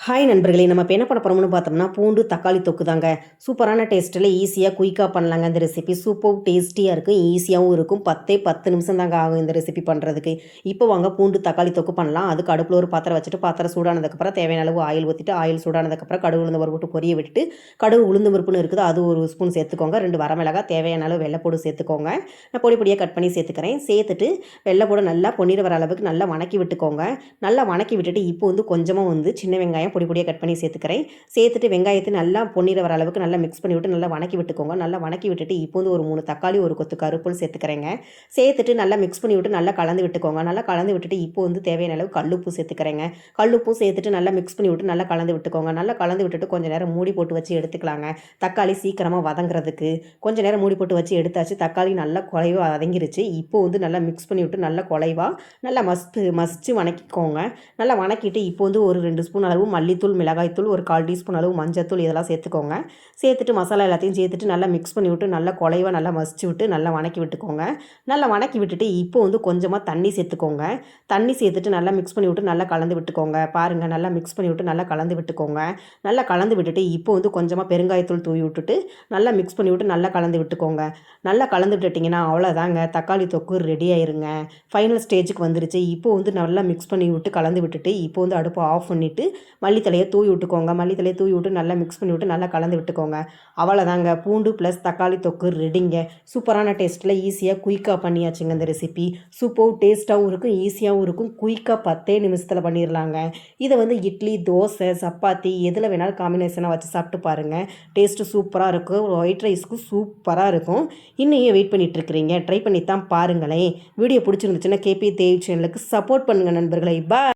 Hi நண்பர்களே! நம்ம இப்ப என்ன பண்ண போறோம்னு பார்த்தோம்னா, பூண்டு தக்காளி தொக்கு தாங்க. சூப்பரான டேஸ்ட்டில ஈஸியா குயிக்கா பண்ணலாங்க இந்த ரெசிபி. சூப்பர் டேஸ்டியா இருக்கும். ஈஸியாவும் இருக்கும். 10 நிமிஷம் தாங்க ஆகும் இந்த ரெசிபி பண்ணுறதுக்கு. இப்போ வாங்க பூண்டு தக்காளி தொக்கு பண்ணலாம். அதுக்கு அடுப்புல ஒரு பாத்திரம் வச்சுட்டு, பாத்திரம் சூடானதுக்கப்புறம் தேவையான அளவு ஆயில் ஊத்திட்டு, ஆயில் சூடானதுக்கப்புறம் கடுகு, உளுந்தம் பருப்பு போட்டு பொரிய விட்டுட்டு, கடுகு, உளுந்தம் பருப்புன்னு இருக்குது. அது 1 ஸ்பூன் சேர்த்துக்கோங்க. 2 வரமிளகாய், தேவையான அளவு வெள்ளைப்பூடு சேர்த்துக்கோங்க. நான் பொடி பொடியா கட் பண்ணி சேர்த்துக்கிறேன். சேர்த்துட்டு வெள்ளைப்பூட நல்லா பொன்னிறம் வர அளவுக்கு நல்லா வணக்கி விட்டுக்கோங்க. நல்லா வணக்கி விட்டுட்டு, இப்போ கொஞ்சமா சின்ன வெங்காயம் பொடி பொடியாக கட் பண்ணி சேர்த்துக்கிறேன். சேர்த்துட்டு வெங்காயத்தை நல்லா பொன்னிற வர அளவுக்கு நல்லா மிக்ஸ் பண்ணி விட்டு நல்லா வணக்கி விட்டுக்கோங்க. நல்லா வணக்கி விட்டுட்டு இப்போ ஒரு 3 தக்காளி, ஒரு கொத்து கருவேப்பிலை சேர்த்துக்கிறேங்க. சேர்த்துட்டு நல்லா மிக்ஸ் பண்ணி விட்டு நல்லா கலந்து விட்டுக்கோங்க. நல்லா கலந்து விட்டுட்டு இப்போ தேவையான அளவு கல்லுப்பு சேர்த்துக்கிறேங்க. கல்லுப்பும் சேர்த்துட்டு நல்லா மிக்ஸ் பண்ணி விட்டு நல்லா கலந்து விட்டுக்கோங்க. நல்லா கலந்து விட்டுட்டு கொஞ்சம் நேரம் மூடி போட்டு வச்சு எடுத்துக்கலாங்க. தக்காளி சீக்கிரமாக வதங்குறதுக்கு கொஞ்சம் நேரம் மூடி போட்டு வச்சு எடுத்தாச்சு. தக்காளி நல்லா குழைவா வதங்கிருச்சு. இப்போ நல்லா மிக்ஸ் பண்ணி விட்டு நல்லா குழைவா நல்லா மசிச்சு வணக்கிக்கோங்க. நல்லா வணக்கிட்டு இப்போ ஒரு 2 ஸ்பூன் அளவு மல்லித்தூள், மிளகாய்த்தூள், ஒரு 1/4 டீஸ்பூன் அளவு மஞ்சத்தூள் இதெல்லாம் சேர்த்துக்கோங்க. சேர்த்துட்டு மசாலா எல்லாத்தையும் சேர்த்துட்டு நல்லா மிக்ஸ் பண்ணி விட்டு நல்லா குழைவா நல்லா மசிச்சு விட்டு நல்லா வணக்கி விட்டுக்கோங்க. நல்லா வணக்கி விட்டுட்டு இப்போ கொஞ்சமாக தண்ணி சேர்த்துக்கோங்க. தண்ணி சேர்த்துட்டு நல்லா மிக்ஸ் பண்ணி விட்டு நல்லா கலந்து விட்டுக்கோங்க. பாருங்கள், நல்லா மிக்ஸ் பண்ணி விட்டு நல்லா கலந்து விட்டுக்கோங்க. நல்லா கலந்து விட்டுட்டு இப்போ கொஞ்சமாக பெருங்காயத்தூள் தூவி விட்டுட்டு நல்லா மிக்ஸ் பண்ணி விட்டு நல்லா கலந்து விட்டுக்கோங்க. நல்லா கலந்து விட்டுட்டிங்கன்னா அவ்வளோதாங்க, தக்காளி தொக்கு ரெடி ஆயிருங்க. ஃபைனல் ஸ்டேஜுக்கு வந்துருச்சு. இப்போ நல்லா மிக்ஸ் பண்ணி விட்டு கலந்து விட்டுட்டு இப்போ அடுப்பை ஆஃப் பண்ணிவிட்டு மல்லித்தலையை தூவி விட்டுக்கோங்க. மல்லித்தலையை தூவி விட்டு நல்லா மிக்ஸ் பண்ணி விட்டு நல்லா கலந்து விட்டுக்கோங்க. அவ்வளோதாங்க, பூண்டு ப்ளஸ் தக்காளி தொக்கு ரெடிங்க. சூப்பரான டேஸ்ட்டில் ஈஸியாக குயிக்காக பண்ணியாச்சுங்க இந்த ரெசிபி. சூப்பர் டேஸ்ட்டாகவும் இருக்கும், ஈஸியாகவும் இருக்கும். குயிக்காக 10 நிமிஷத்தில் பண்ணிடலாங்க. இதை இட்லி, தோசை, சப்பாத்தி எதில் வேணாலும் காம்பினேஷனாக வச்சு சாப்பிட்டு பாருங்கள். டேஸ்ட்டு சூப்பராக இருக்கும். ஒயிட் ரைஸ்க்கு சூப்பராக இருக்கும். இன்னும் வெயிட் பண்ணிகிட்டு இருக்கிறீங்க? ட்ரை பண்ணி தான் பாருங்களேன். வீடியோ பிடிச்சிருந்துச்சுன்னா கேபி தேவ் சேனலுக்கு சப்போர்ட் பண்ணுங்கள் நண்பர்களே. பாய்.